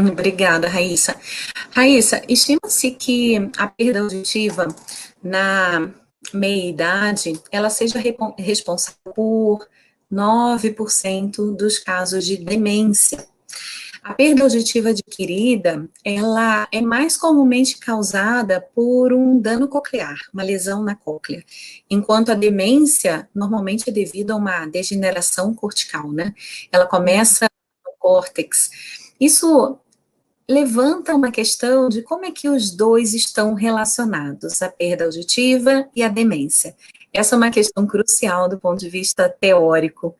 Obrigada, Raíssa. Raíssa, estima-se que a perda auditiva na meia-idade, ela seja responsável por 9% dos casos de demência. A perda auditiva adquirida, ela é mais comumente causada por um dano coclear, uma lesão na cóclea, enquanto a demência normalmente é devido a uma degeneração cortical, né? Ela começa no córtex. Isso levanta uma questão de como é que os dois estão relacionados, a perda auditiva e a demência. Essa é uma questão crucial do ponto de vista teórico,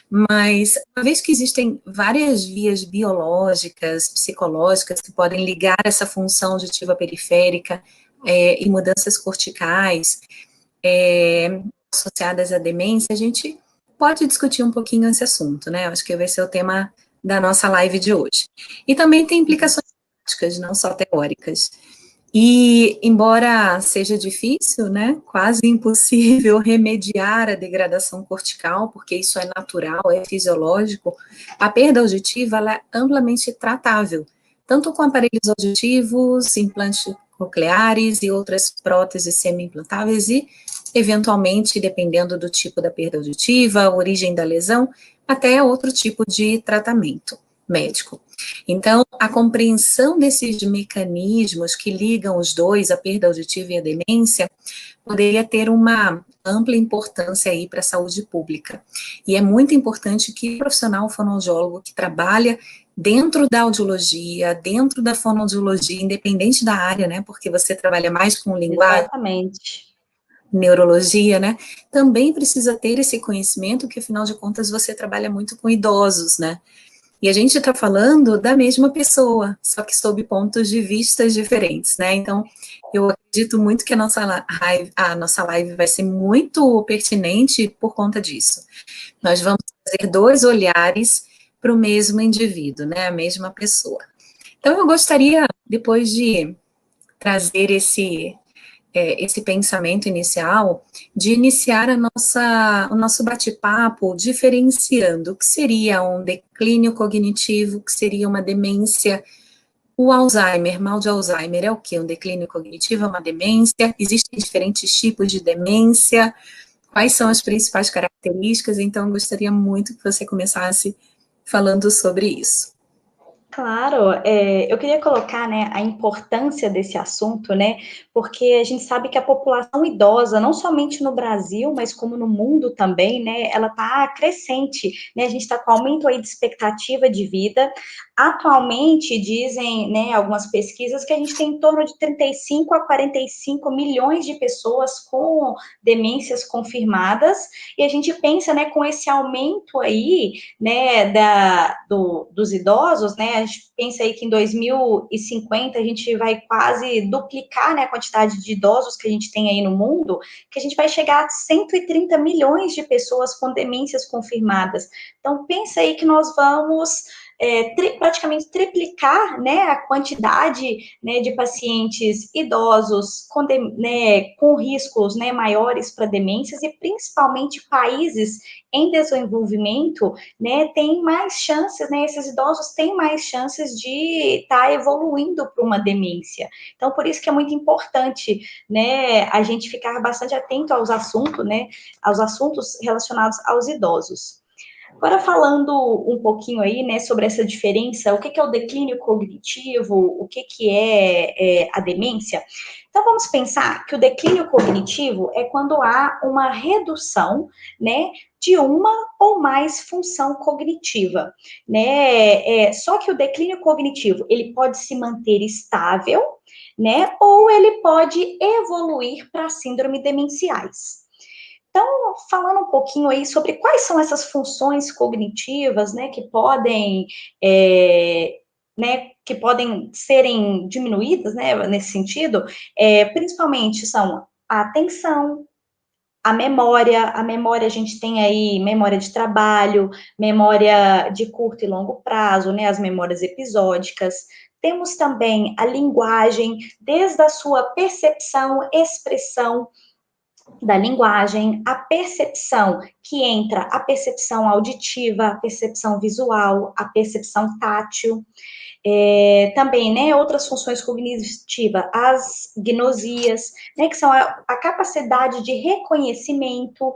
mas uma vez que existem várias vias biológicas, psicológicas, que podem ligar essa função auditiva periférica e mudanças corticais associadas à demência, a gente pode discutir um pouquinho esse assunto, né? Eu acho que vai ser o tema da nossa live de hoje. E também tem implicações práticas, não só teóricas. E, embora seja difícil, né, quase impossível remediar a degradação cortical, porque isso é natural, é fisiológico, a perda auditiva ela é amplamente tratável, tanto com aparelhos auditivos, implantes cocleares e outras próteses semi-implantáveis e, eventualmente, dependendo do tipo da perda auditiva, a origem da lesão, até outro tipo de tratamento médico. Então, a compreensão desses mecanismos que ligam os dois, a perda auditiva e a demência, poderia ter uma ampla importância aí para a saúde pública. E é muito importante que o profissional fonoaudiólogo que trabalha dentro da audiologia, dentro da fonoaudiologia, independente da área, né, porque você trabalha mais com linguagem, Exatamente. neurologia, né, também precisa ter esse conhecimento, que afinal de contas você trabalha muito com idosos, né, e a gente está falando da mesma pessoa, só que sob pontos de vista diferentes, né? Então, eu acredito muito que a nossa live vai ser muito pertinente por conta disso. Nós vamos trazer dois olhares para o mesmo indivíduo, né? A mesma pessoa. Então, eu gostaria, depois de trazer esse pensamento inicial, de iniciar o nosso bate-papo diferenciando o que seria um declínio cognitivo, o que seria uma demência, o Alzheimer, mal de Alzheimer é o que? Um declínio cognitivo é uma demência? Existem diferentes tipos de demência? Quais são as principais características? Então, eu gostaria muito que você começasse falando sobre isso. Claro, eu queria colocar, né, a importância desse assunto, né, porque a gente sabe que a população idosa, não somente no Brasil, mas como no mundo também, né, ela está crescente, né, a gente está com aumento aí de expectativa de vida. Atualmente, dizem, né, algumas pesquisas que a gente tem em torno de 35 a 45 milhões de pessoas com demências confirmadas, e a gente pensa, né, com esse aumento aí, né, dos idosos, né, a gente pensa aí que em 2050 a gente vai quase duplicar, né, a quantidade de idosos que a gente tem aí no mundo, que a gente vai chegar a 130 milhões de pessoas com demências confirmadas. Então, pensa aí que nós vamos praticamente triplicar, né, a quantidade, né, de pacientes idosos né, com riscos, né, maiores para demências, e principalmente países em desenvolvimento, né, tem mais chances, né, esses idosos têm mais chances de estar evoluindo para uma demência. Então, por isso que é muito importante, né, a gente ficar bastante atento aos assuntos, né, aos assuntos relacionados aos idosos. Agora, falando um pouquinho aí, né, sobre essa diferença, o que que é o declínio cognitivo, o que que é a demência? Então, vamos pensar que o declínio cognitivo é quando há uma redução, né, de uma ou mais função cognitiva, né? Só que o declínio cognitivo, ele pode se manter estável, né, ou ele pode evoluir para síndrome demenciais. Então, falando um pouquinho aí sobre quais são essas funções cognitivas, né, é, que podem serem diminuídas, né, nesse sentido, principalmente são a atenção, a memória a gente tem aí memória de trabalho, memória de curto e longo prazo, né, as memórias episódicas. Temos também a linguagem, desde a sua percepção, expressão, da linguagem, a percepção, que entra a percepção auditiva, a percepção visual, a percepção tátil. Também, né, outras funções cognitivas, as gnosias, né, que são a capacidade de reconhecimento,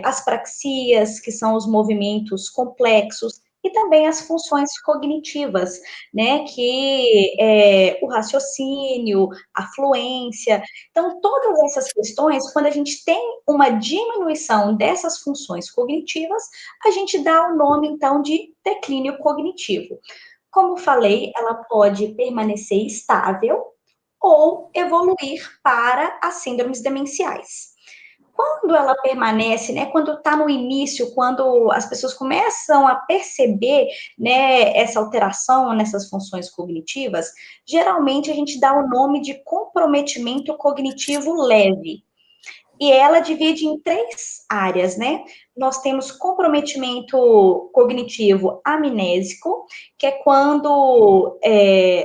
as praxias, que são os movimentos complexos, e também as funções cognitivas, né, que é o raciocínio, a fluência. Então, todas essas questões, quando a gente tem uma diminuição dessas funções cognitivas, a gente dá o nome, então, de declínio cognitivo. Como falei, ela pode permanecer estável ou evoluir para as síndromes demenciais. Quando ela permanece, né, quando está no início, quando as pessoas começam a perceber, né, essa alteração nessas funções cognitivas, geralmente a gente dá o nome de comprometimento cognitivo leve. E ela divide em 3 áreas, né? Nós temos comprometimento cognitivo amnésico, que é quando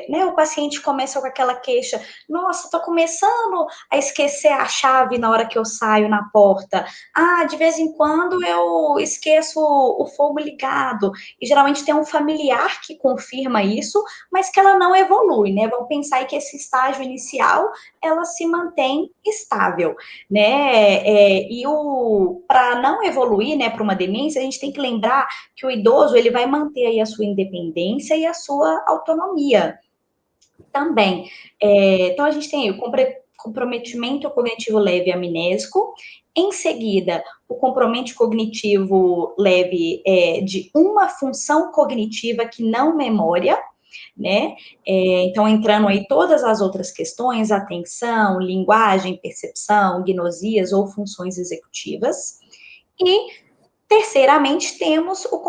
né, o paciente começa com aquela queixa, nossa, estou começando a esquecer a chave na hora que eu saio na porta. Ah, de vez em quando eu esqueço o fogo ligado. E geralmente tem um familiar que confirma isso, mas que ela não evolui, né? Vamos pensar aí que esse estágio inicial, ela se mantém estável, né? E para não evoluir, né, para uma demência, a gente tem que lembrar que o idoso ele vai manter aí a sua independência e a sua autonomia também. Então a gente tem aí o comprometimento cognitivo leve amnésico. Em seguida, o comprometimento cognitivo leve de uma função cognitiva que não memória, né? Então, entrando aí todas as outras questões, atenção, linguagem, percepção, gnosias ou funções executivas. E, terceiramente, temos o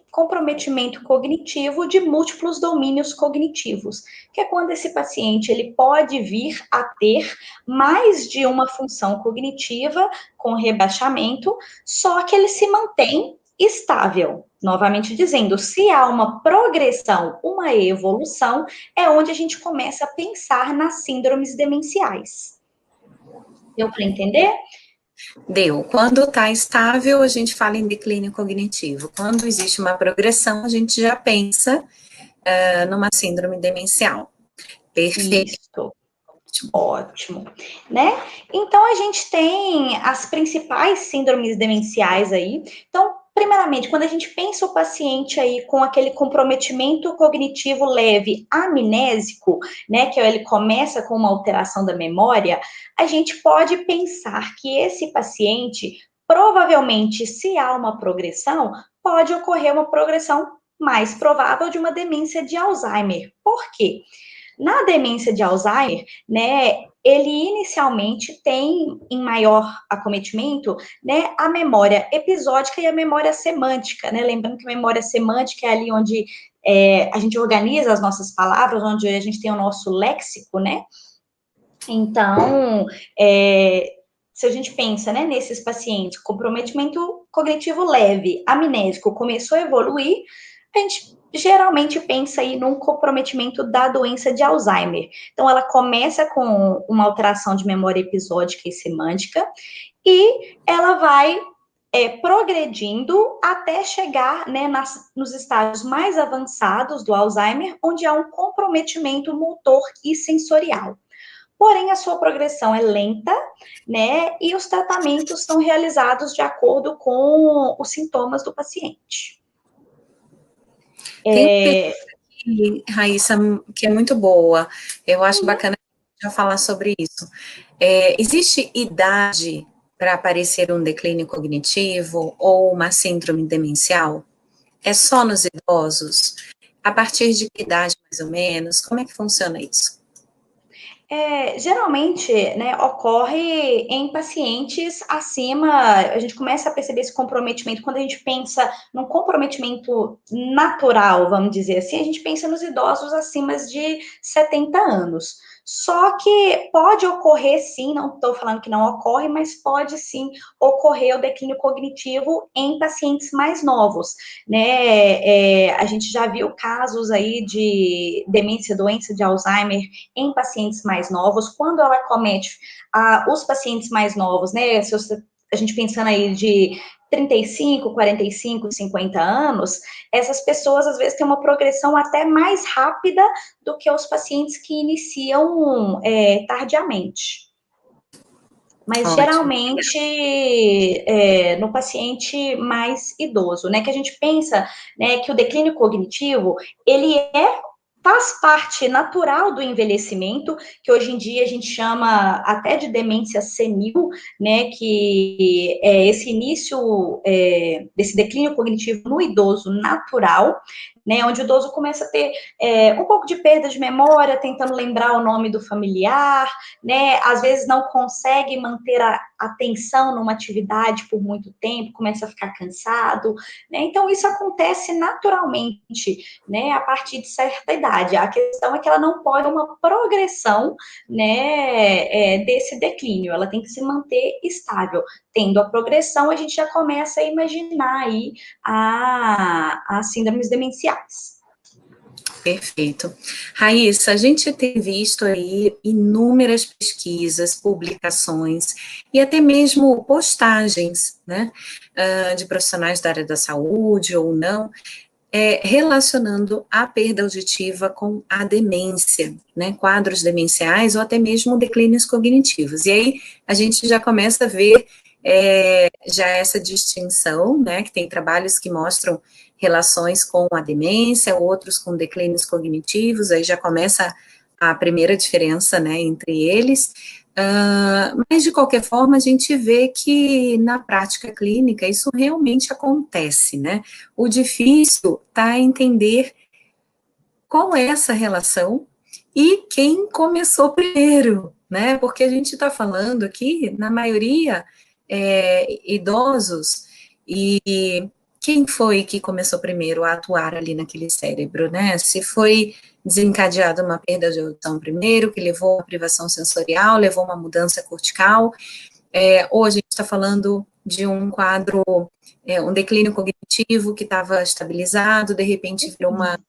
comprometimento cognitivo de múltiplos domínios cognitivos, que é quando esse paciente ele pode vir a ter mais de uma função cognitiva com rebaixamento, só que ele se mantém estável. Novamente dizendo, se há uma progressão, uma evolução, é onde a gente começa a pensar nas síndromes demenciais. Deu para entender? Deu. Quando está estável, a gente fala em declínio cognitivo. Quando existe uma progressão, a gente já pensa numa síndrome demencial. Perfeito. Isso. Ótimo, né? Então, a gente tem as principais síndromes demenciais aí. Então, primeiramente, quando a gente pensa o paciente aí com aquele comprometimento cognitivo leve amnésico, né, que ele começa com uma alteração da memória, a gente pode pensar que esse paciente, provavelmente, se há uma progressão, pode ocorrer uma progressão mais provável de uma demência de Alzheimer. Por quê? Na demência de Alzheimer, né, ele inicialmente tem em maior acometimento, né, a memória episódica e a memória semântica, né, lembrando que a memória semântica é ali onde a gente organiza as nossas palavras, onde a gente tem o nosso léxico, né, então, se a gente pensa, né, nesses pacientes, comprometimento cognitivo leve, amnésico, começou a evoluir, a gente geralmente pensa aí num comprometimento da doença de Alzheimer. Então, ela começa com uma alteração de memória episódica e semântica, e ela vai progredindo até chegar, né, nos estágios mais avançados do Alzheimer, onde há um comprometimento motor e sensorial. Porém, a sua progressão é lenta, né, e os tratamentos são realizados de acordo com os sintomas do paciente. Tem uma Raíssa, que é muito boa. Eu acho bacana já falar sobre isso. Existe idade para aparecer um declínio cognitivo ou uma síndrome demencial? É só nos idosos? A partir de que idade, mais ou menos? Como é que funciona isso? Geralmente, né, ocorre em pacientes acima, a gente começa a perceber esse comprometimento, quando a gente pensa num comprometimento natural, vamos dizer assim, a gente pensa nos idosos acima de 70 anos. Só que pode ocorrer sim, não estou falando que não ocorre, mas pode sim ocorrer o declínio cognitivo em pacientes mais novos, né? A gente já viu casos aí de demência, doença de Alzheimer em pacientes mais novos, quando ela comete os pacientes mais novos, né, seus a gente pensando aí de 35, 45, 50 anos, essas pessoas às vezes têm uma progressão até mais rápida do que os pacientes que iniciam tardiamente. Mas Ótimo. geralmente no paciente mais idoso, né? Que a gente pensa, né, que o declínio cognitivo ele faz parte natural do envelhecimento, que hoje em dia a gente chama até de demência senil, né? Que é esse início desse declínio cognitivo no idoso natural, né, onde o idoso começa a ter um pouco de perda de memória, tentando lembrar o nome do familiar, né, às vezes não consegue manter a atenção numa atividade por muito tempo, começa a ficar cansado, né, então isso acontece naturalmente, né, a partir de certa idade. A questão é que ela não pode uma progressão, né, desse declínio, ela tem que se manter estável. Tendo a progressão, a gente já começa a imaginar aí as síndromes demenciais. Perfeito. Raíssa, a gente tem visto aí inúmeras pesquisas, publicações e até mesmo postagens, né, de profissionais da área da saúde ou não, relacionando a perda auditiva com a demência, né, quadros demenciais ou até mesmo declínios cognitivos. E aí a gente já começa a ver já essa distinção, né, que tem trabalhos que mostram relações com a demência, outros com declínios cognitivos, aí já começa a primeira diferença, né, entre eles. Mas, de qualquer forma, a gente vê que na prática clínica isso realmente acontece, né? O difícil está entender qual é essa relação e quem começou primeiro, né? Porque a gente está falando aqui, na maioria, idosos, e quem foi que começou primeiro a atuar ali naquele cérebro, né? Se foi desencadeada uma perda de audição primeiro, que levou a uma privação sensorial, levou uma mudança cortical, ou a gente está falando de um quadro, um declínio cognitivo que estava estabilizado, de repente virou uma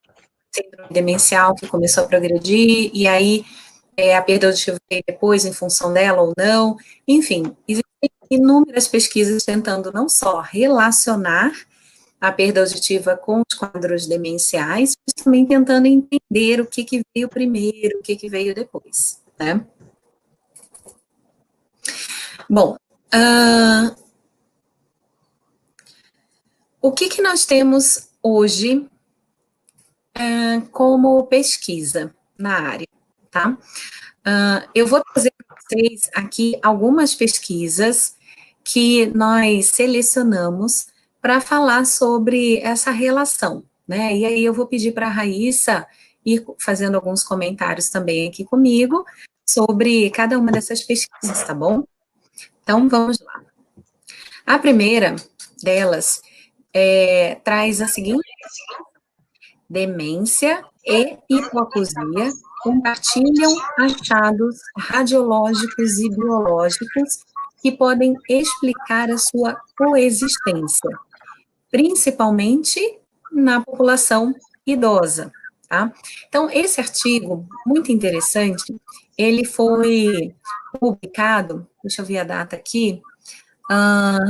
síndrome demencial que começou a progredir, e aí a perda auditiva veio depois em função dela ou não. Enfim, existem inúmeras pesquisas tentando não só relacionar a perda auditiva com os quadros demenciais, mas também tentando entender o que veio primeiro, o que veio depois, né? Bom, o que nós temos hoje como pesquisa na área, tá? Eu vou trazer para vocês aqui algumas pesquisas que nós selecionamos para falar sobre essa relação, né? E aí eu vou pedir para a Raíssa ir fazendo alguns comentários também aqui comigo sobre cada uma dessas pesquisas, tá bom? Então, vamos lá. A primeira delas traz a seguinte: demência e hipoacusia compartilham achados radiológicos e biológicos que podem explicar a sua coexistência, principalmente na população idosa, tá? Então, esse artigo, muito interessante, ele foi publicado, deixa eu ver a data aqui,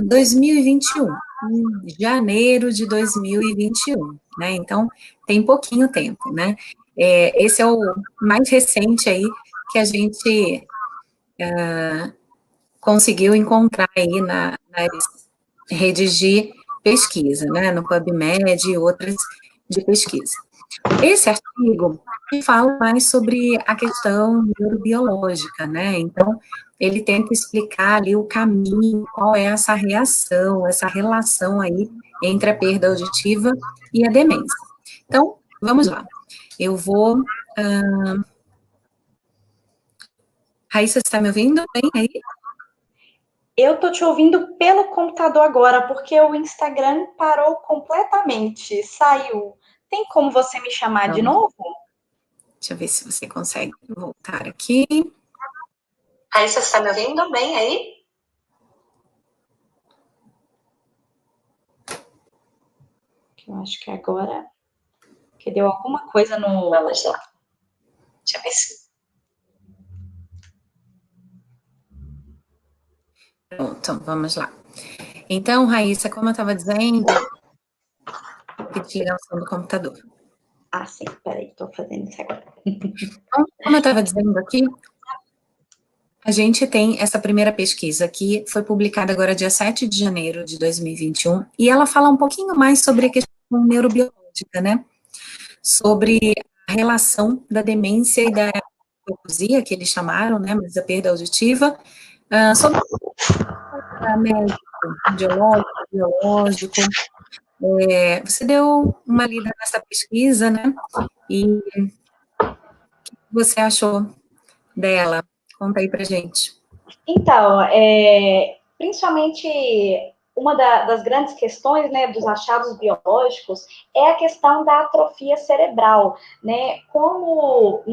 2021, em janeiro de 2021, né? Então, tem pouquinho tempo, né? Esse é o mais recente aí que a gente conseguiu encontrar aí nas redes de pesquisa, né? No PubMed e outras de pesquisa. Esse artigo fala mais sobre a questão neurobiológica, né? Então, ele tenta explicar ali o caminho, qual é essa reação, essa relação aí entre a perda auditiva e a demência. Então, vamos lá. Eu vou... Raíssa, você está me ouvindo bem aí? Eu tô te ouvindo pelo computador agora, porque o Instagram parou completamente, saiu. Tem como você me chamar de novo? Deixa eu ver se você consegue voltar aqui. Raíssa, você está me ouvindo bem aí? Eu acho que agora que deu alguma coisa no... Vamos lá. Deixa eu ver se... Pronto, vamos lá. Então, Raíssa, como eu estava dizendo, pedir ligação do computador. Ah, sim, peraí, estou fazendo isso agora. Então, como eu estava dizendo aqui, a gente tem essa primeira pesquisa que foi publicada agora dia 7 de janeiro de 2021, e ela fala um pouquinho mais sobre a questão neurobiológica, né? Sobre a relação da demência e da hipoacusia, que eles chamaram, né? Mas a perda auditiva, sobre o médico, radiológico, biológico. Você deu uma lida nessa pesquisa, né? E o que você achou dela? Conta aí pra gente. Então, principalmente uma das grandes questões, né, dos achados biológicos é a questão da atrofia cerebral, né? Como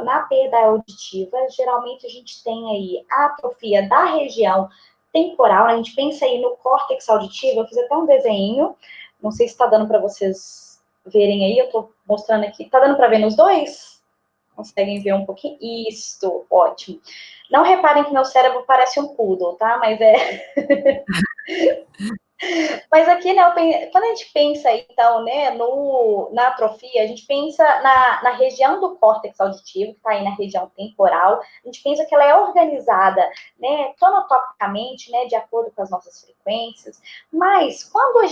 na perda auditiva, geralmente a gente tem aí a atrofia da região temporal, né? A gente pensa aí no córtex auditivo, eu fiz até um desenho, não sei se está dando para vocês verem aí, eu estou mostrando aqui, está dando para ver nos dois? Conseguem ver um pouquinho? Isso, ótimo. Não reparem que meu cérebro parece um poodle, tá? Mas Mas aqui, né, quando a gente pensa, então, né, na atrofia, a gente pensa na região do córtex auditivo, que está aí na região temporal, a gente pensa que ela é organizada, né, tonotopicamente, né, de acordo com as nossas frequências, mas quando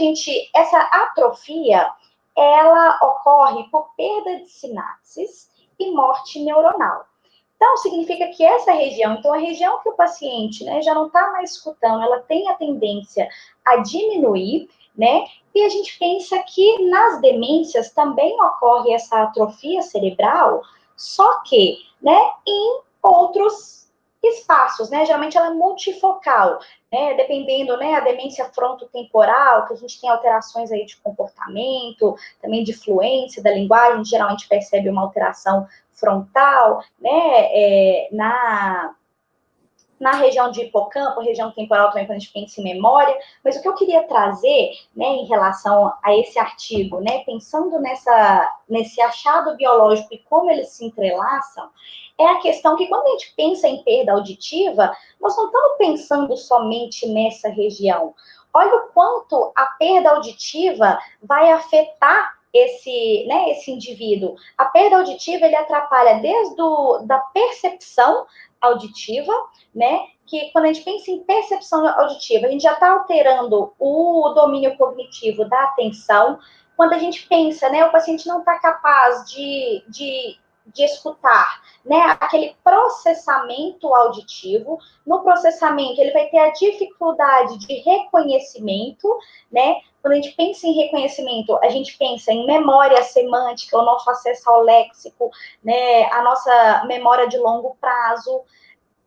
essa atrofia, ela ocorre por perda de sinapses e morte neuronal. Então, significa que essa região, então a região que o paciente, né, já não está mais escutando, ela tem a tendência a diminuir, né? E a gente pensa que nas demências também ocorre essa atrofia cerebral, só que, né, em outros espaços, né? Geralmente ela é multifocal, né? Dependendo, né, a demência frontotemporal, que a gente tem alterações aí de comportamento, também de fluência da linguagem, a gente geralmente percebe uma alteração frontal, né, na região de hipocampo, região temporal também, quando a gente pensa em memória, mas o que eu queria trazer, né, em relação a esse artigo, né, pensando nesse achado biológico e como eles se entrelaçam, é a questão que quando a gente pensa em perda auditiva, nós não estamos pensando somente nessa região. Olha o quanto a perda auditiva vai afetar esse indivíduo. A perda auditiva, ele atrapalha desde da percepção auditiva, né? Que quando a gente pensa em percepção auditiva, a gente já está alterando o domínio cognitivo da atenção. Quando a gente pensa, né, o paciente não está capaz de escutar, né, aquele processamento auditivo. No processamento, ele vai ter a dificuldade de reconhecimento, né? Quando a gente pensa em reconhecimento, a gente pensa em memória semântica, o nosso acesso ao léxico, né, a nossa memória de longo prazo.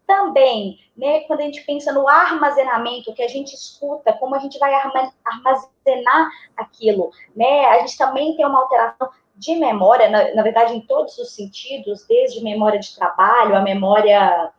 Também, né, quando a gente pensa no armazenamento, que a gente escuta, como a gente vai armazenar aquilo, né? A gente também tem uma alteração de memória, na verdade, em todos os sentidos, desde memória de trabalho, a memória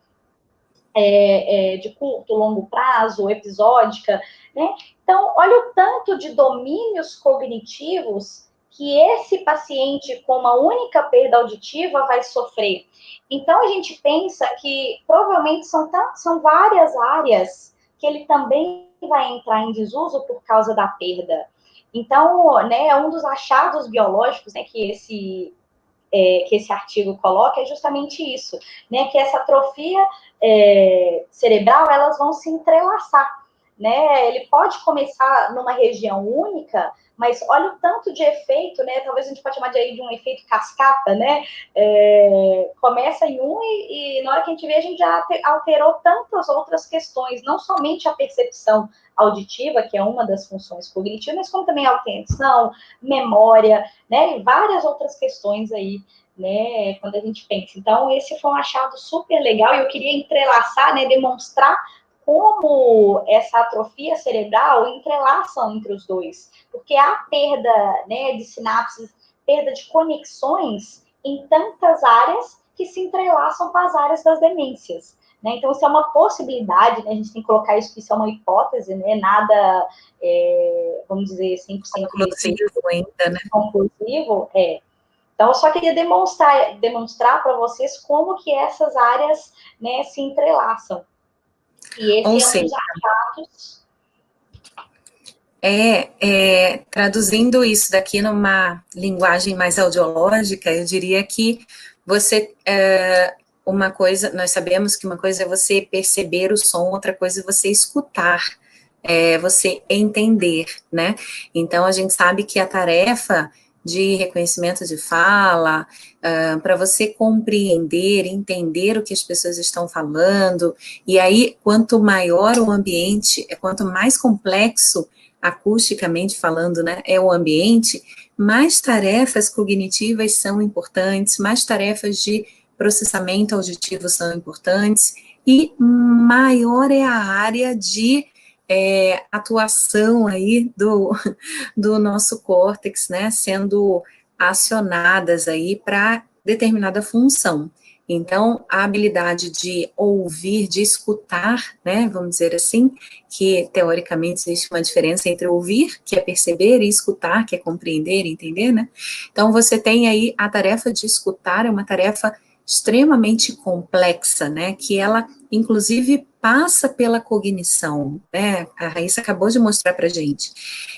de curto, longo prazo, episódica, né? Então, olha o tanto de domínios cognitivos que esse paciente com uma única perda auditiva vai sofrer. Então, a gente pensa que provavelmente são várias áreas que ele também vai entrar em desuso por causa da perda. Então, né, um dos achados biológicos, né, que esse artigo coloca é justamente isso, né? Que essa atrofia cerebral, elas vão se entrelaçar, né? Ele pode começar numa região única, mas olha o tanto de efeito, né? Talvez a gente pode chamar de um efeito cascata, né? Começa em um e na hora que a gente vê, a gente já alterou tantas outras questões, não somente a percepção auditiva, que é uma das funções cognitivas, mas como também a atenção, memória, né? E várias outras questões aí, né? Quando a gente pensa. Então, esse foi um achado super legal e eu queria entrelaçar, né? Demonstrar como essa atrofia cerebral entrelaçam entre os dois, porque há perda, né, de sinapses, perda de conexões em tantas áreas que se entrelaçam com as áreas das demências. Né? Então, isso é uma possibilidade, né? A gente tem que colocar isso, que isso é uma hipótese, né? Nada, vamos dizer, 100% Conclusivo ainda, né? conclusivo. Então, eu só queria demonstrar para vocês como que essas áreas, né, se entrelaçam. E esse Ou é um seja, dos achados. Traduzindo isso daqui numa linguagem mais audiológica, eu diria que uma coisa, nós sabemos que uma coisa é você perceber o som, outra coisa é você escutar, você entender, né? Então, a gente sabe que a tarefa de reconhecimento de fala, para você compreender, entender o que as pessoas estão falando, e aí, quanto maior o ambiente, quanto mais complexo, acusticamente falando, né, é o ambiente, mais tarefas cognitivas são importantes, mais tarefas de processamento auditivo são importantes, e maior é a área de atuação aí do nosso córtex, né, sendo acionadas aí para determinada função. Então, a habilidade de ouvir, de escutar, né, vamos dizer assim, que teoricamente existe uma diferença entre ouvir, que é perceber, e escutar, que é compreender, entender, né? Então, você tem aí a tarefa de escutar, é uma tarefa extremamente complexa, né, que ela, inclusive, passa pela cognição, né, a Raíssa acabou de mostrar pra gente.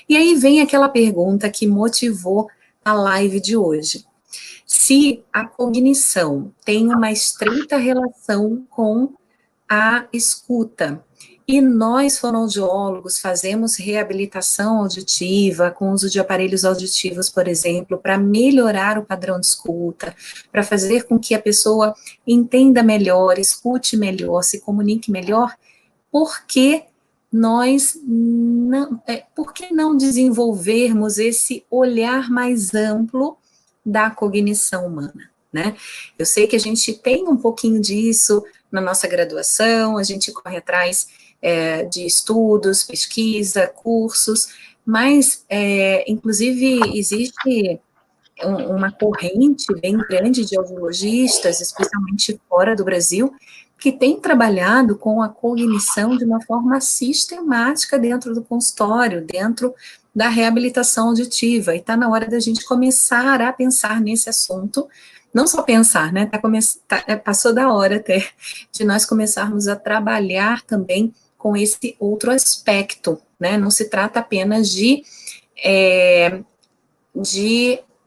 E aí vem aquela pergunta que motivou a live de hoje. Se a cognição tem uma estreita relação com a escuta, e nós, fonoaudiólogos, fazemos reabilitação auditiva com uso de aparelhos auditivos, por exemplo, para melhorar o padrão de escuta, para fazer com que a pessoa entenda melhor, escute melhor, se comunique melhor, por que por que não desenvolvermos esse olhar mais amplo da cognição humana, né? Eu sei que a gente tem um pouquinho disso na nossa graduação, a gente corre atrás de estudos, pesquisa, cursos, mas, inclusive, existe uma corrente bem grande de audiologistas, especialmente fora do Brasil, que tem trabalhado com a cognição de uma forma sistemática dentro do consultório, dentro da reabilitação auditiva, e está na hora da gente começar a pensar nesse assunto, não só pensar, né, passou da hora até, de nós começarmos a trabalhar também com esse outro aspecto, né, não se trata apenas de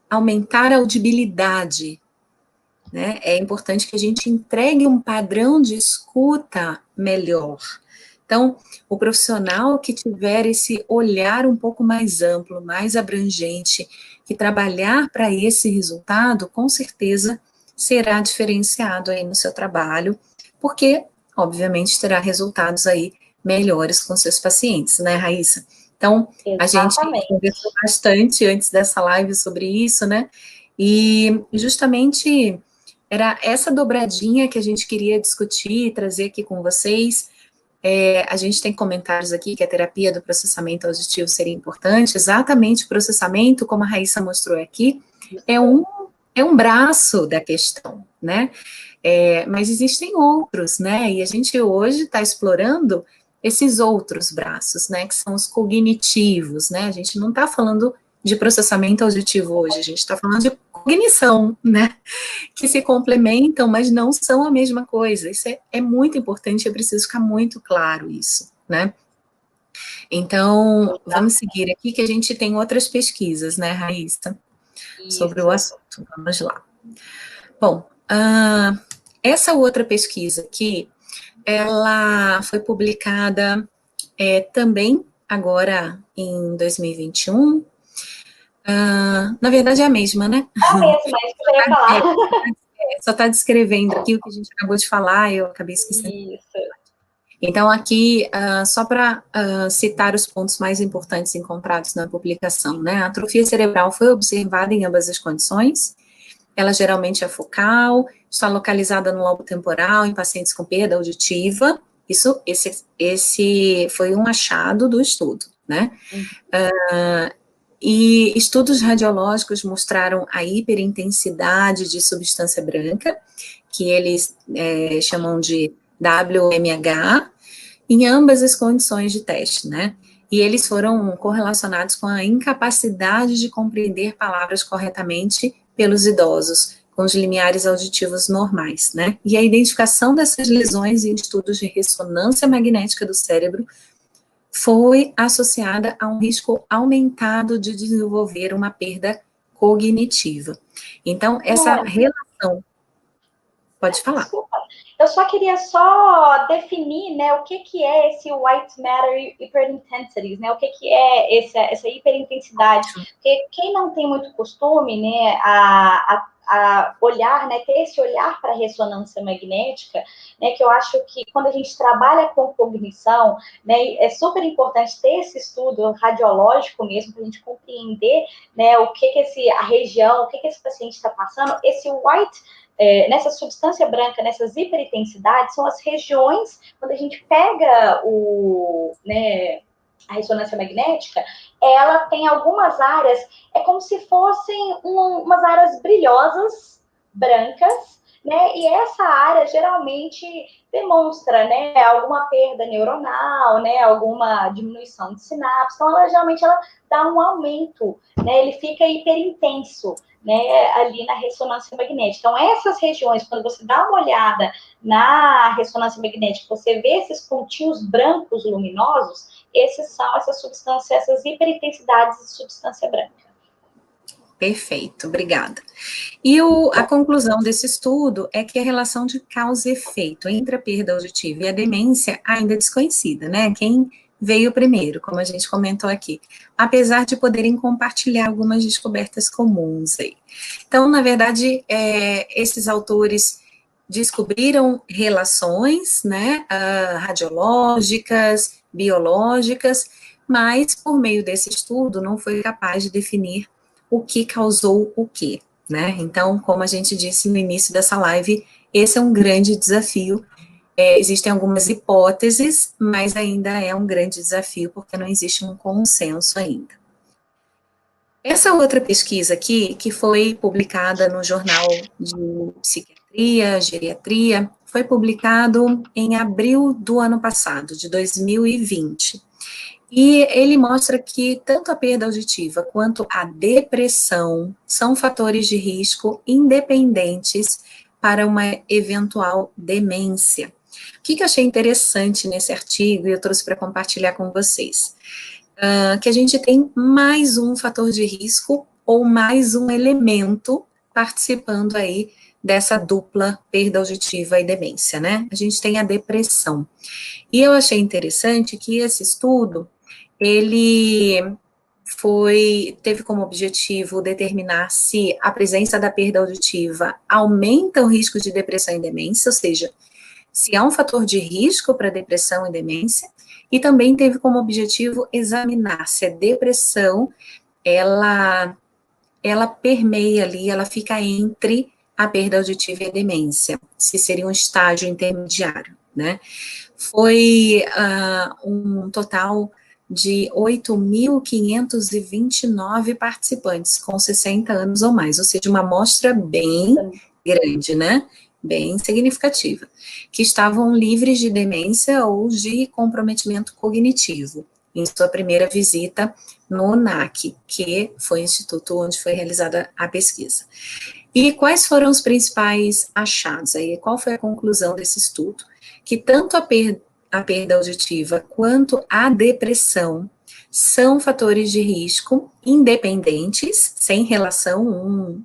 aumentar a audibilidade, né? É importante que a gente entregue um padrão de escuta melhor. Então, o profissional que tiver esse olhar um pouco mais amplo, mais abrangente, que trabalhar para esse resultado, com certeza será diferenciado aí no seu trabalho, porque, obviamente, terá resultados aí melhores com seus pacientes, né, Raíssa? Então, a gente conversou bastante antes dessa live sobre isso, né? E justamente era essa dobradinha que a gente queria discutir, trazer aqui com vocês. A gente tem comentários aqui que a terapia do processamento auditivo seria importante, exatamente o processamento, como a Raíssa mostrou aqui, é um braço da questão, né? Mas existem outros, né? E a gente hoje está explorando esses outros braços, né? Que são os cognitivos, né? A gente não está falando de processamento auditivo hoje, a gente está falando de cognição, né? Que se complementam, mas não são a mesma coisa. Isso é muito importante, é preciso ficar muito claro isso, né? Então, vamos seguir aqui, que a gente tem outras pesquisas, né, Raíssa? Sobre o assunto. Vamos lá. Bom, essa outra pesquisa aqui, ela foi publicada também agora em 2021. Na verdade é a mesma, né? É a mesma, é isso que eu ia falar. Só está descrevendo aqui o que a gente acabou de falar, eu acabei esquecendo. Isso. Então, aqui, só para citar os pontos mais importantes encontrados na publicação, né? A atrofia cerebral foi observada em ambas as condições, ela geralmente é focal, está localizada no lobo temporal, em pacientes com perda auditiva, esse foi um achado do estudo, né? E estudos radiológicos mostraram a hiperintensidade de substância branca, que eles chamam de WMH, em ambas as condições de teste, né? E eles foram correlacionados com a incapacidade de compreender palavras corretamente pelos idosos, com os limiares auditivos normais, né? E a identificação dessas lesões em estudos de ressonância magnética do cérebro foi associada a um risco aumentado de desenvolver uma perda cognitiva. Então, essa relação... Pode falar. Desculpa, eu só queria só definir, né, o que é esse white matter hyperintensities, né, o que é essa hiperintensidade, porque quem não tem muito costume, né, a olhar, né, ter esse olhar para a ressonância magnética, né, que eu acho que quando a gente trabalha com cognição, né, é super importante ter esse estudo radiológico mesmo, para a gente compreender, né, a região, o que esse paciente está passando, esse white nessa substância branca, nessas hiperintensidades, são as regiões, quando a gente pega a ressonância magnética, ela tem algumas áreas, é como se fossem umas áreas brilhosas, brancas, né? E essa área geralmente demonstra, né, alguma perda neuronal, né, alguma diminuição de sinapse. Então, geralmente ela dá um aumento, né? Ele fica hiperintenso, né, ali na ressonância magnética. Então, essas regiões, quando você dá uma olhada na ressonância magnética, você vê esses pontinhos brancos luminosos, esses são essas substâncias, essas hiperintensidades de substância branca. Perfeito, obrigada. E a conclusão desse estudo é que a relação de causa e efeito entre a perda auditiva e a demência ainda é desconhecida, né? Quem veio primeiro, como a gente comentou aqui, apesar de poderem compartilhar algumas descobertas comuns aí. Então, na verdade, esses autores descobriram relações, né, radiológicas, biológicas, mas por meio desse estudo não foi capaz de definir o que causou o quê, né? Então, como a gente disse no início dessa live, esse é um grande desafio. Existem algumas hipóteses, mas ainda é um grande desafio, porque não existe um consenso ainda. Essa outra pesquisa aqui, que foi publicada no Jornal de Psiquiatria, Geriatria, foi publicado em abril do ano passado, de 2020. E ele mostra que tanto a perda auditiva quanto a depressão são fatores de risco independentes para uma eventual demência. O que eu achei interessante nesse artigo e eu trouxe para compartilhar com vocês? Que a gente tem mais um fator de risco ou mais um elemento participando aí dessa dupla perda auditiva e demência, né? A gente tem a depressão. E eu achei interessante que esse estudo, ele teve como objetivo determinar se a presença da perda auditiva aumenta o risco de depressão e demência, ou seja, se há um fator de risco para depressão e demência, e também teve como objetivo examinar se a depressão, ela permeia ali, ela fica entre a perda auditiva e a demência, se seria um estágio intermediário, né? Foi um total de 8.529 participantes com 60 anos ou mais, ou seja, uma amostra bem grande, né? Bem significativa, que estavam livres de demência ou de comprometimento cognitivo, em sua primeira visita no NAC, que foi o instituto onde foi realizada a pesquisa. E quais foram os principais achados aí? Qual foi a conclusão desse estudo? Que tanto a perda auditiva quanto a depressão são fatores de risco independentes, sem relação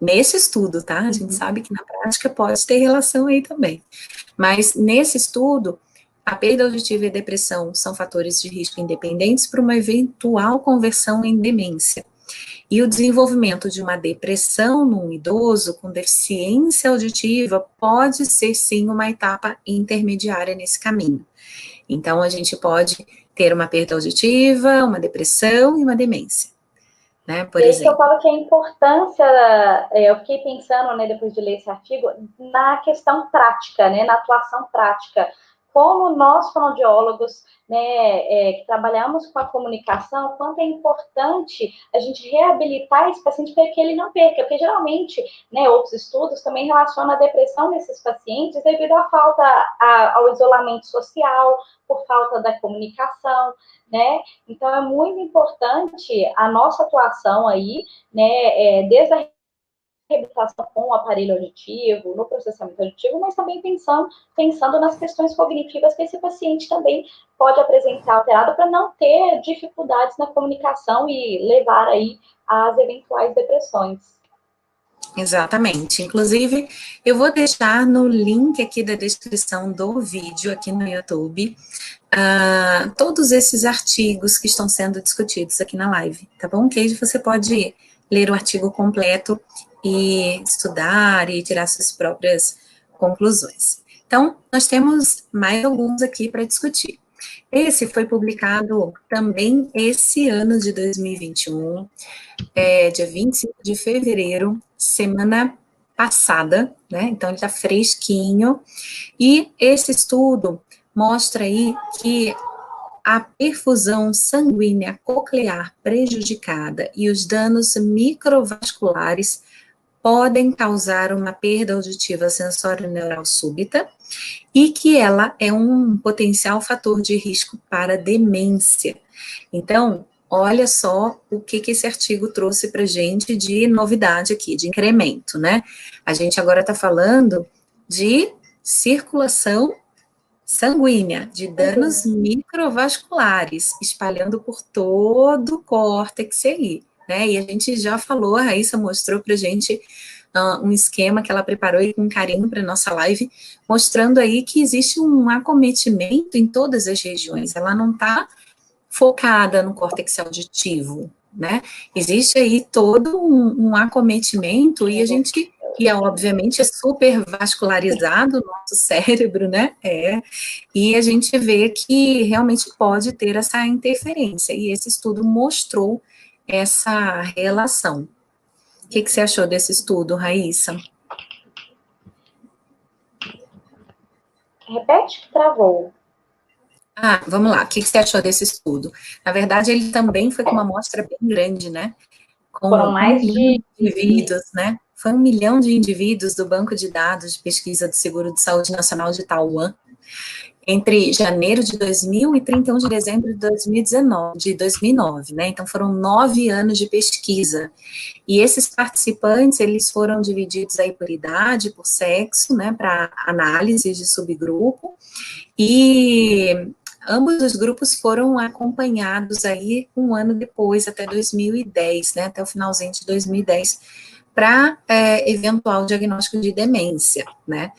nesse estudo, tá? A gente sabe que na prática pode ter relação aí também. Mas nesse estudo, a perda auditiva e a depressão são fatores de risco independentes para uma eventual conversão em demência. E o desenvolvimento de uma depressão num idoso com deficiência auditiva pode ser, sim, uma etapa intermediária nesse caminho. Então, a gente pode ter uma perda auditiva, uma depressão e uma demência, né, por exemplo. Eu falo que a importância, eu fiquei pensando, né, depois de ler esse artigo, na questão prática, né, na atuação prática. Como nós, fonoaudiólogos, né, que trabalhamos com a comunicação, quanto é importante a gente reabilitar esse paciente para que ele não perca, porque geralmente, né, outros estudos também relacionam a depressão desses pacientes devido à falta, ao isolamento social, por falta da comunicação, né, então é muito importante a nossa atuação aí, né, desde a reabilitação com o aparelho auditivo, no processamento auditivo, mas também pensando nas questões cognitivas que esse paciente também pode apresentar alterado para não ter dificuldades na comunicação e levar aí às eventuais depressões. Exatamente. Inclusive, eu vou deixar no link aqui da descrição do vídeo aqui no YouTube, todos esses artigos que estão sendo discutidos aqui na live, tá bom? Que aí você pode ler o artigo completo e estudar e tirar suas próprias conclusões. Então, nós temos mais alguns aqui para discutir. Esse foi publicado também esse ano de 2021, dia 25 de fevereiro, semana passada, né? Então, ele está fresquinho. E esse estudo mostra aí que a perfusão sanguínea coclear prejudicada e os danos microvasculares podem causar uma perda auditiva sensório-neural súbita e que ela é um potencial fator de risco para demência. Então, olha só o que esse artigo trouxe para a gente de novidade aqui, de incremento, né? A gente agora está falando de circulação sanguínea, de danos microvasculares, espalhando por todo o córtex aí, né? E a gente já falou, a Raíssa mostrou para a gente um esquema que ela preparou aí com carinho para nossa live, mostrando aí que existe um acometimento em todas as regiões, ela não está focada no córtex auditivo, né? Existe aí todo um acometimento e a gente, e obviamente é super vascularizado o nosso cérebro, né? E a gente vê que realmente pode ter essa interferência, e esse estudo mostrou essa relação. O que você achou desse estudo, Raíssa? Repete que travou. Vamos lá, o que você achou desse estudo? Na verdade, ele também foi com uma amostra bem grande, né? Com Foram mais 1 milhão de indivíduos, né? Foi 1 milhão de indivíduos do Banco de Dados de Pesquisa do Seguro de Saúde Nacional de Taiwan, entre janeiro de 2000 e 31 de dezembro de 2009, né? Então, foram 9 anos de pesquisa. E esses participantes, eles foram divididos aí por idade, por sexo, né? Para análise de subgrupo. E ambos os grupos foram acompanhados aí um ano depois, até 2010, né, até o finalzinho de 2010, para eventual diagnóstico de demência, né.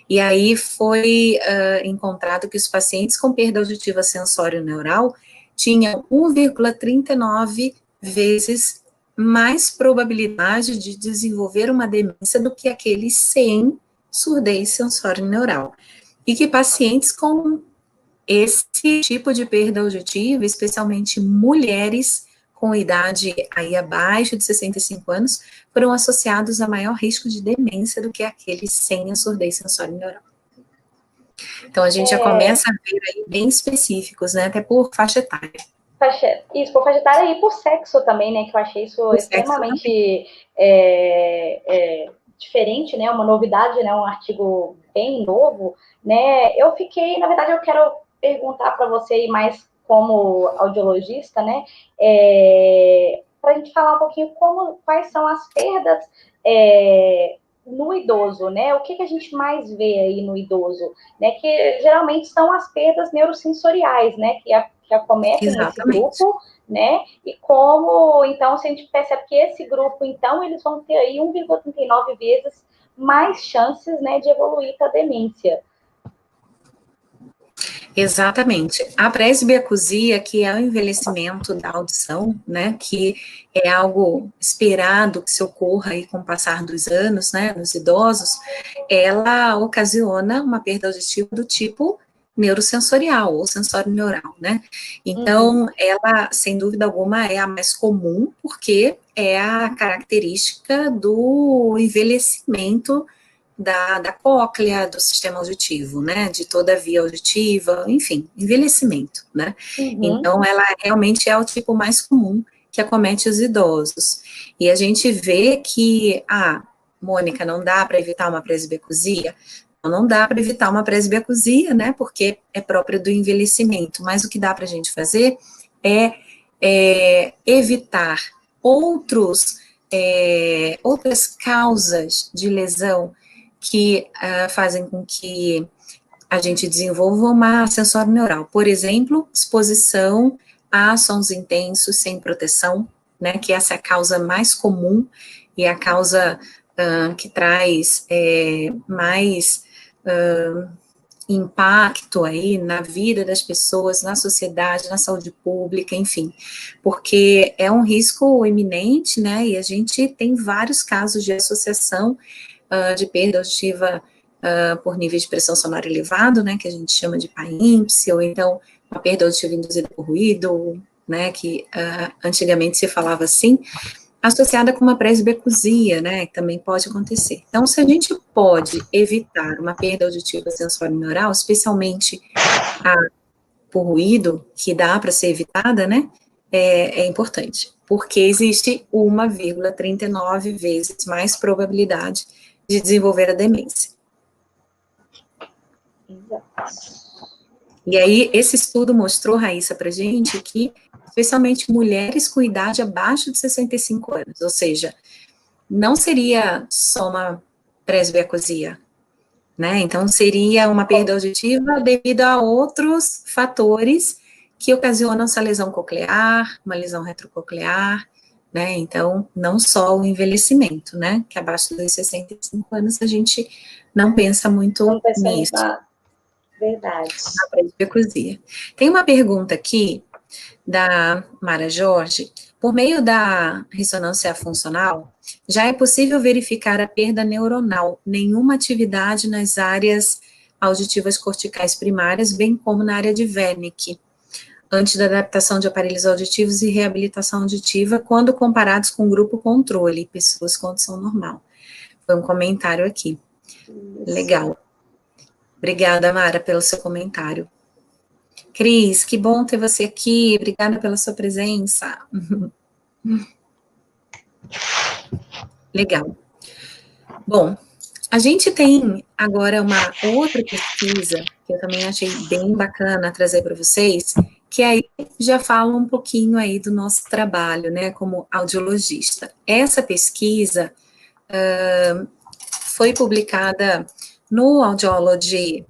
E aí foi encontrado que os pacientes com perda auditiva sensório-neural tinham 1,39 vezes mais probabilidade de desenvolver uma demência do que aqueles sem surdez sensório-neural. E que pacientes com esse tipo de perda auditiva, especialmente mulheres com idade aí abaixo de 65 anos, foram associados a maior risco de demência do que aqueles sem a surdez sensório-neural. Então, a gente já começa a ver aí bem específicos, né, até por faixa etária. Isso, por faixa etária e por sexo também, né, que eu achei isso extremamente diferente, né, uma novidade, né, um artigo bem novo, né. Eu fiquei, na verdade, eu quero perguntar para você aí mais como audiologista, né, para a gente falar um pouquinho quais são as perdas no idoso, né? O que a gente mais vê aí no idoso, né? Que geralmente são as perdas neurosensoriais, né? Que acometem esse grupo, né? E como, então, se a gente percebe que esse grupo, então, eles vão ter aí 1,39 vezes mais chances, né, de evoluir para a demência. Exatamente. A presbiacusia, que é o envelhecimento da audição, né, que é algo esperado que se ocorra aí com o passar dos anos, né, nos idosos, ela ocasiona uma perda auditiva do tipo neurosensorial ou sensório-neural, né? Então, ela, sem dúvida alguma, é a mais comum, porque é a característica do envelhecimento da cóclea, do sistema auditivo, né, de toda a via auditiva, enfim, envelhecimento, né. Então, ela realmente é o tipo mais comum que acomete os idosos. E a gente vê que, Mônica, não dá para evitar uma presbiacusia? Não dá para evitar uma presbiacusia, né, porque é própria do envelhecimento, mas o que dá para a gente fazer é evitar outros outras causas de lesão que fazem com que a gente desenvolva uma sensório neural. Por exemplo, exposição a sons intensos sem proteção, né, que essa é a causa mais comum e a causa que traz mais impacto aí na vida das pessoas, na sociedade, na saúde pública, enfim, porque é um risco iminente, né, e a gente tem vários casos de associação de perda auditiva por nível de pressão sonora elevado, né, que a gente chama de PAIMPS, ou então uma perda auditiva induzida por ruído, né, que antigamente se falava assim, associada com uma presbiacusia, né, que também pode acontecer. Então, se a gente pode evitar uma perda auditiva sensório-neural, especialmente por ruído, que dá para ser evitada, né, é importante, porque existe 1,39 vezes mais probabilidade de desenvolver a demência. Exato. E aí, esse estudo mostrou, Raíssa, para gente que, especialmente mulheres com idade abaixo de 65 anos, ou seja, não seria só uma presbiacusia, né? Então, seria uma perda auditiva devido a outros fatores que ocasionam essa lesão coclear, uma lesão retrococlear, né? Então, não só o envelhecimento, né? Que abaixo dos 65 anos a gente não pensa muito nisso. Verdade. Na presbiacusia. Tem uma pergunta aqui da Mara Jorge. Por meio da ressonância funcional, já é possível verificar a perda neuronal, nenhuma atividade nas áreas auditivas corticais primárias, bem como na área de Wernicke, antes da adaptação de aparelhos auditivos e reabilitação auditiva, quando comparados com o grupo controle, pessoas com condição normal. Foi um comentário aqui. Legal. Obrigada, Mara, pelo seu comentário. Cris, que bom ter você aqui, obrigada pela sua presença. Legal. Bom, a gente tem agora uma outra pesquisa, que eu também achei bem bacana trazer para vocês, que aí já fala um pouquinho aí do nosso trabalho, né, como audiologista. Essa pesquisa foi publicada no Audiology.org,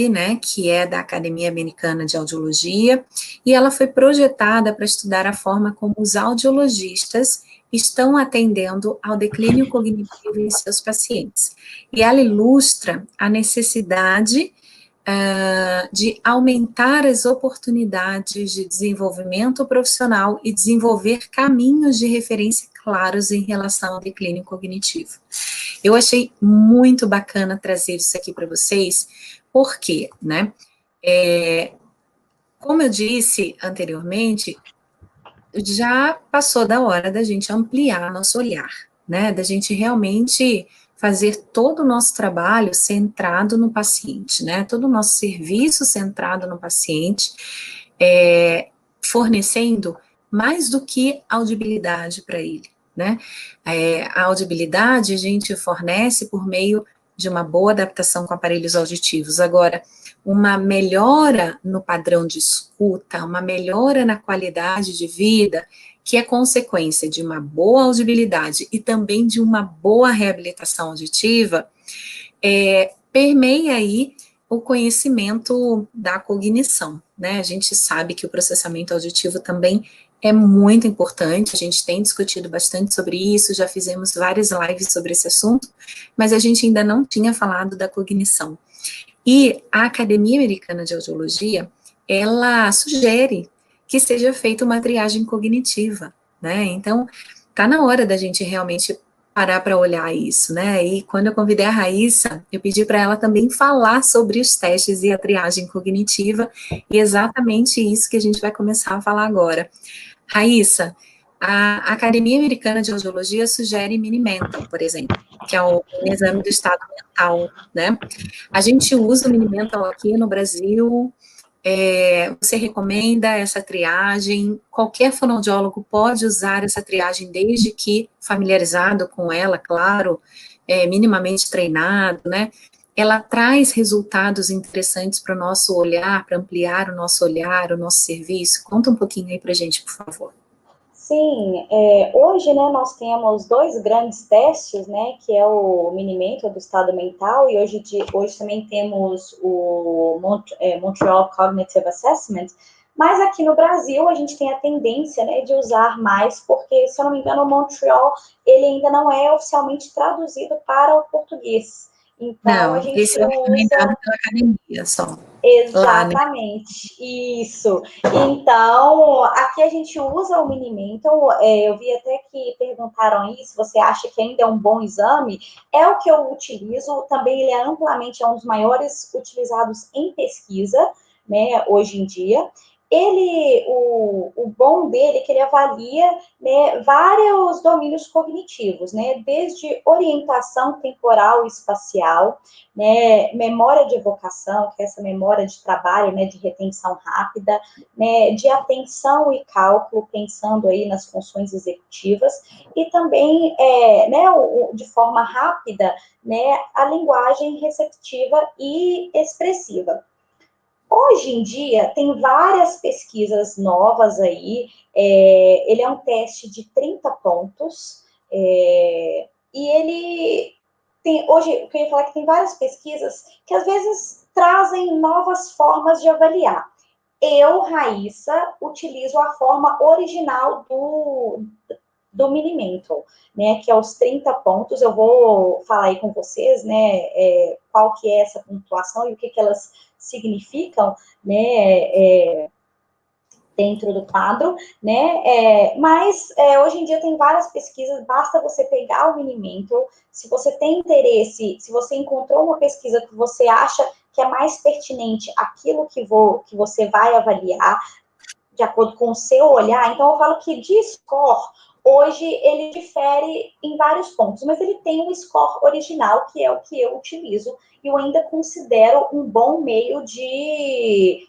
né, que é da Academia Americana de Audiologia, e ela foi projetada para estudar a forma como os audiologistas estão atendendo ao declínio cognitivo em seus pacientes. E ela ilustra a necessidade de aumentar as oportunidades de desenvolvimento profissional e desenvolver caminhos de referência claros em relação ao declínio cognitivo. Eu achei muito bacana trazer isso aqui para vocês, porque, né, como eu disse anteriormente, já passou da hora da gente ampliar nosso olhar, né, da gente realmente fazer todo o nosso trabalho centrado no paciente, né, todo o nosso serviço centrado no paciente, fornecendo mais do que audibilidade para ele, né, a audibilidade a gente fornece por meio de uma boa adaptação com aparelhos auditivos. Agora, uma melhora no padrão de escuta, uma melhora na qualidade de vida, que é consequência de uma boa audibilidade e também de uma boa reabilitação auditiva, permeia aí o conhecimento da cognição, né? A gente sabe que o processamento auditivo também é muito importante, a gente tem discutido bastante sobre isso, já fizemos várias lives sobre esse assunto, mas a gente ainda não tinha falado da cognição. E a Academia Americana de Audiologia, ela sugere que seja feita uma triagem cognitiva, né? Então, tá na hora da gente realmente parar para olhar isso, né? E quando eu convidei a Raíssa, eu pedi para ela também falar sobre os testes e a triagem cognitiva, e exatamente isso que a gente vai começar a falar agora. Raíssa, a Academia Americana de Audiologia sugere Mini-Mental, por exemplo, que é um exame do estado mental, né? A gente usa o Mini-Mental aqui no Brasil. Você recomenda essa triagem? Qualquer fonoaudiólogo pode usar essa triagem, desde que familiarizado com ela, claro, minimamente treinado, né? Ela traz resultados interessantes para o nosso olhar, para ampliar o nosso olhar, o nosso serviço. Conta um pouquinho aí para a gente, por favor. Sim, hoje, né, nós temos dois grandes testes, né, que é o Mini-Mental do estado mental, e hoje também temos o Montreal Cognitive Assessment, mas aqui no Brasil a gente tem a tendência, né, de usar mais, porque, se eu não me engano, o Montreal, ele ainda não é oficialmente traduzido para o português. Então, a Não, gente esse é o recomendado usa. pela academia, só. Lá, né? Exatamente, isso. Então, aqui a gente usa o Mini-Mental. Eu vi até que perguntaram isso, você acha que ainda é um bom exame? É o que eu utilizo, também ele é amplamente um dos maiores utilizados em pesquisa, né, hoje em dia. O bom dele é que ele avalia, né, vários domínios cognitivos, né, desde orientação temporal e espacial, né, memória de evocação, que é essa memória de trabalho, né, de retenção rápida, né, de atenção e cálculo, pensando aí nas funções executivas, e também, né, de forma rápida, né, a linguagem receptiva e expressiva. Hoje em dia, tem várias pesquisas novas aí, ele é um teste de 30 pontos, e ele hoje, eu queria falar que tem várias pesquisas que às vezes trazem novas formas de avaliar. Eu, Raíssa, utilizo a forma original do Mini-Mental, né, que é os 30 pontos. Eu vou falar aí com vocês, né, qual que é essa pontuação e o que elas significam, né, dentro do quadro, né? Hoje em dia tem várias pesquisas, basta você pegar o Mini-Mental, se você tem interesse, se você encontrou uma pesquisa que você acha que é mais pertinente aquilo que você vai avaliar, de acordo com o seu olhar. Então, eu falo que de score, hoje, ele difere em vários pontos, mas ele tem um score original, que é o que eu utilizo, e eu ainda considero um bom meio de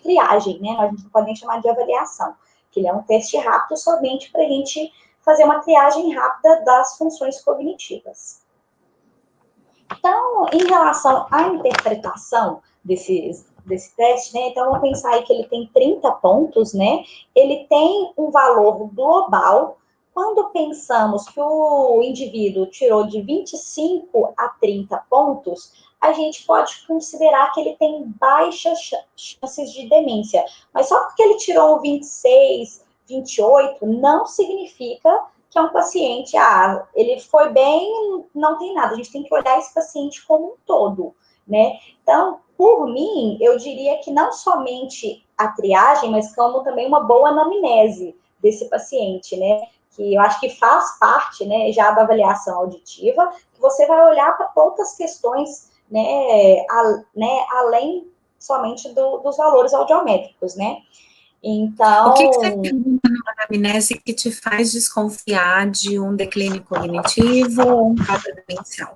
triagem, né? A gente não pode nem chamar de avaliação, que ele é um teste rápido somente para a gente fazer uma triagem rápida das funções cognitivas. Então, em relação à interpretação desse teste, né? Então, vamos pensar aí que ele tem 30 pontos, né? Ele tem um valor global. Quando pensamos que o indivíduo tirou de 25 a 30 pontos, a gente pode considerar que ele tem baixas chances de demência. Mas só porque ele tirou 26, 28, não significa que é um paciente, ele foi bem, não tem nada. A gente tem que olhar esse paciente como um todo, né? Então, por mim, eu diria que não somente a triagem, mas como também uma boa anamnese desse paciente, né? Que eu acho que faz parte, né, já da avaliação auditiva, que você vai olhar para outras questões, né, além somente dos valores audiométricos, né? O que você Então, pergunta numa anamnese que te faz desconfiar de um declínio cognitivo ou um quadro demencial?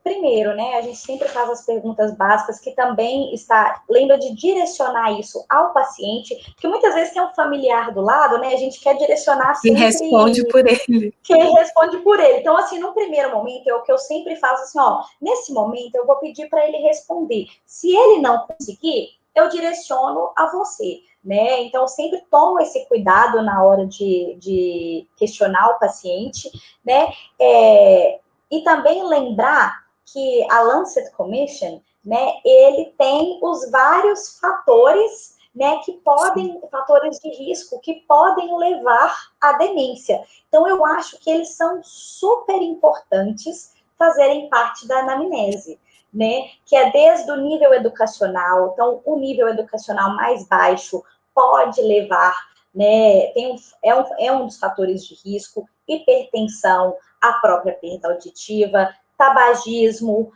Primeiro, né, a gente sempre faz as perguntas básicas que também lembra de direcionar isso ao paciente, porque muitas vezes tem um familiar do lado, né, a gente quer direcionar E sempre responde por ele. quem responde por ele. Então, assim, no primeiro momento, é o que eu sempre faço, assim, ó, nesse momento eu vou pedir para ele responder. Se ele não conseguir, eu direciono a você, né? Então, eu sempre tomo esse cuidado na hora de questionar o paciente, né? E também lembrar que a Lancet Commission, né, ele tem os vários fatores, né, fatores de risco que podem levar à demência. Então, eu acho que eles são super importantes fazerem parte da anamnese, né? Que é desde o nível educacional. Então, o nível educacional mais baixo pode levar, né? É um dos fatores de risco, hipertensão, a própria perda auditiva, tabagismo.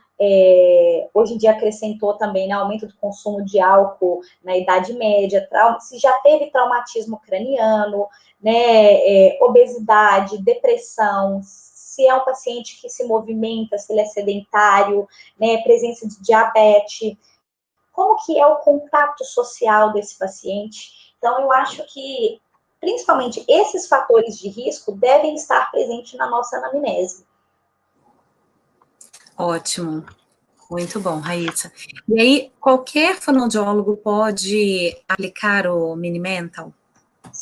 Hoje em dia acrescentou também, né, aumento do consumo de álcool na Idade Média, se já teve traumatismo craniano, né, obesidade, depressão, se é um paciente que se movimenta, se ele é sedentário, né, presença de diabetes, como que é o contato social desse paciente. Então, eu acho que, principalmente, esses fatores de risco devem estar presentes na nossa anamnese. Ótimo. Muito bom, Raíssa. E aí, qualquer fonoaudiólogo pode aplicar o Mini-Mental?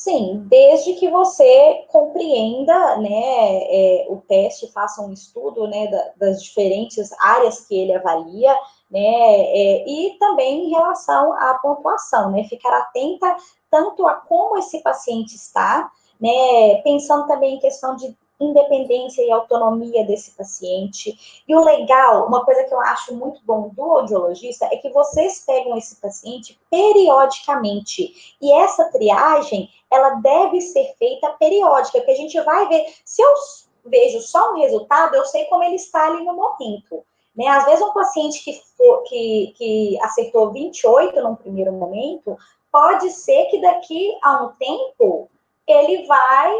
Sim, desde que você compreenda, né, o teste, faça um estudo, né, das diferentes áreas que ele avalia, né, e também em relação à pontuação, né, ficar atenta tanto a como esse paciente está, né, pensando também em questão de independência e autonomia desse paciente. E o legal, uma coisa que eu acho muito bom do audiologista é que vocês pegam esse paciente periodicamente. E essa triagem, ela deve ser feita periódica, porque a gente vai ver, se eu vejo só um resultado, eu sei como ele está ali no momento. Né? Às vezes um paciente que acertou 28 num primeiro momento, pode ser que daqui a um tempo ele vai,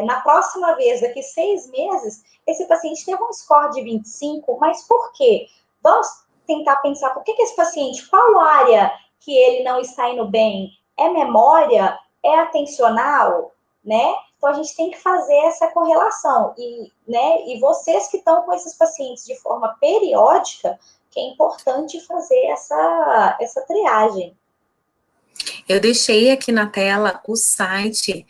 na próxima vez, daqui 6 meses, esse paciente teve um score de 25, mas por quê? Vamos tentar pensar, por que esse paciente, qual área que ele não está indo bem? É memória? É atencional? Né? Então, a gente tem que fazer essa correlação. E vocês que estão com esses pacientes de forma periódica, que é importante fazer essa triagem. Eu deixei aqui na tela o site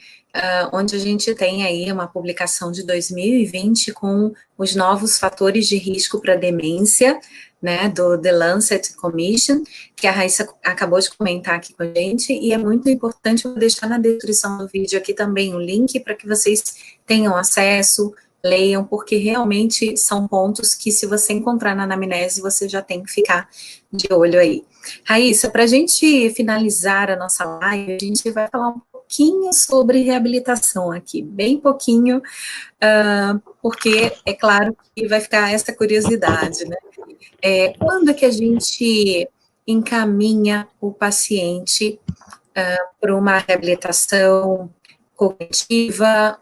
onde a gente tem aí uma publicação de 2020 com os novos fatores de risco para demência, né, do The Lancet Commission, que a Raíssa acabou de comentar aqui com a gente, e é muito importante, eu vou deixar na descrição do vídeo aqui também o link para que vocês tenham acesso, leiam, porque realmente são pontos que, se você encontrar na anamnese, você já tem que ficar de olho aí. Raíssa, para a gente finalizar a nossa live, a gente vai falar um pouquinho sobre reabilitação aqui, bem pouquinho, porque é claro que vai ficar essa curiosidade, né? Quando é que a gente encaminha o paciente para uma reabilitação cognitiva,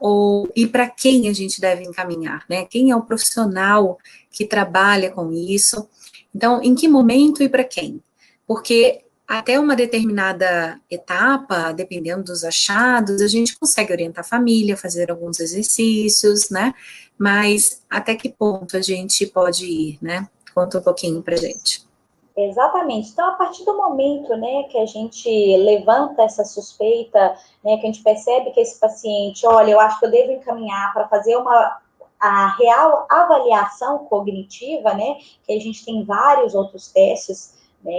e para quem a gente deve encaminhar, né? Quem é o profissional que trabalha com isso? Então, em que momento e para quem? Porque até uma determinada etapa, dependendo dos achados, a gente consegue orientar a família, fazer alguns exercícios, né? Mas até que ponto a gente pode ir, né? Conta um pouquinho pra gente. Exatamente. Então, a partir do momento, né, que a gente levanta essa suspeita, né, que a gente percebe que esse paciente, olha, eu acho que eu devo encaminhar para fazer a real avaliação cognitiva, né, que a gente tem vários outros testes, né,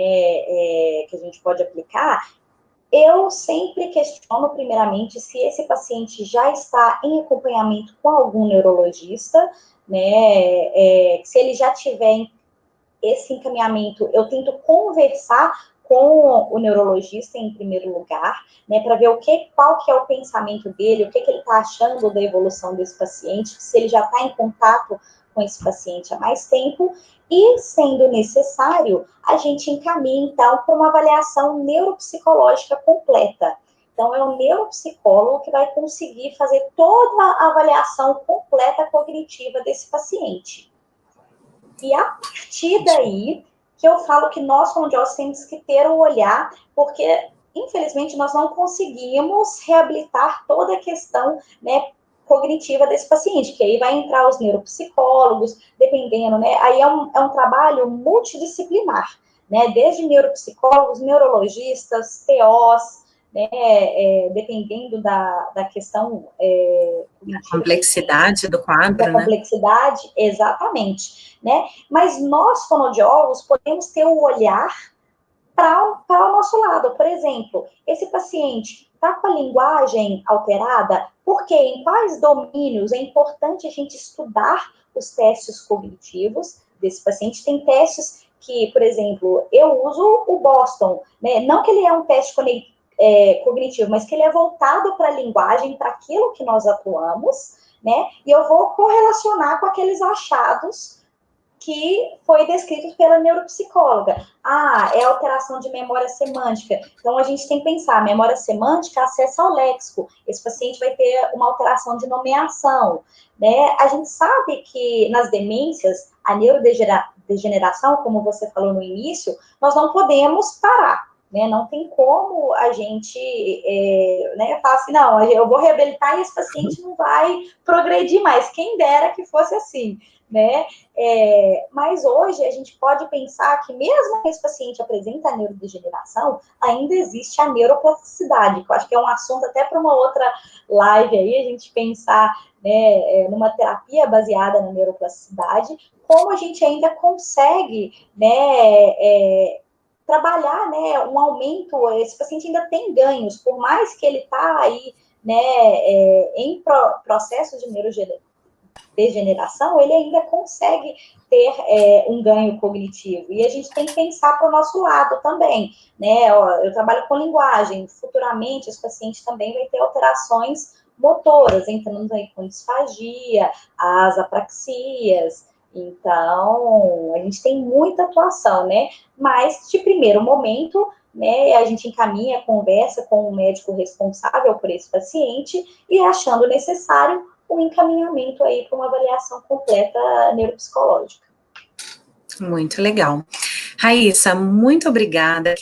que a gente pode aplicar, eu sempre questiono, primeiramente, se esse paciente já está em acompanhamento com algum neurologista, né, se ele já tiver esse encaminhamento, eu tento conversar com o neurologista em primeiro lugar, né, para ver qual que é o pensamento dele, o que ele está achando da evolução desse paciente, se ele já está em contato com esse paciente há mais tempo, e, sendo necessário, a gente encaminha, então, para uma avaliação neuropsicológica completa. Então, é o neuropsicólogo que vai conseguir fazer toda a avaliação completa cognitiva desse paciente. E a partir daí, que eu falo que nós, fonoaudiólogos, temos que ter o olhar, porque, infelizmente, nós não conseguimos reabilitar toda a questão, né, cognitiva desse paciente, que aí vai entrar os neuropsicólogos, dependendo, né, aí é um trabalho multidisciplinar, né, desde neuropsicólogos, neurologistas, TOs, né, dependendo da questão A complexidade do quadro, da né? complexidade, exatamente, né? Mas nós, fonoaudiólogos, podemos ter o olhar para o nosso lado. Por exemplo, esse paciente está com a linguagem alterada, porque em quais domínios é importante a gente estudar os testes cognitivos desse paciente. Tem testes que, por exemplo, eu uso o Boston, né? Não que ele é um teste cognitivo, mas que ele é voltado para a linguagem, para aquilo que nós atuamos, né? E eu vou correlacionar com aqueles achados que foi descrito pela neuropsicóloga. É alteração de memória semântica. Então, a gente tem que pensar, memória semântica, acesso ao léxico. Esse paciente vai ter uma alteração de nomeação, né? A gente sabe que nas demências, a neurodegeneração, como você falou no início, nós não podemos parar, né? Não tem como a gente né, falar assim, não, eu vou reabilitar e esse paciente não vai progredir mais. Quem dera que fosse assim, né? Mas hoje a gente pode pensar que mesmo que esse paciente apresente a neurodegeneração, ainda existe a neuroplasticidade, que eu acho que é um assunto até para uma outra live aí, a gente pensar, né, numa terapia baseada na neuroplasticidade, como a gente ainda consegue, né, trabalhar, né, um aumento, esse paciente ainda tem ganhos, por mais que ele está aí, né, em processo de neurodegeneração, ele ainda consegue ter um ganho cognitivo. E a gente tem que pensar para o nosso lado também, né? Eu trabalho com linguagem, futuramente esse paciente também vai ter alterações motoras, entrando aí com disfagia, as apraxias. Então, a gente tem muita atuação, né? Mas, de primeiro momento, né, a gente encaminha, conversa com o médico responsável por esse paciente e, achando necessário, o encaminhamento aí para uma avaliação completa neuropsicológica. Muito legal. Raíssa, muito obrigada.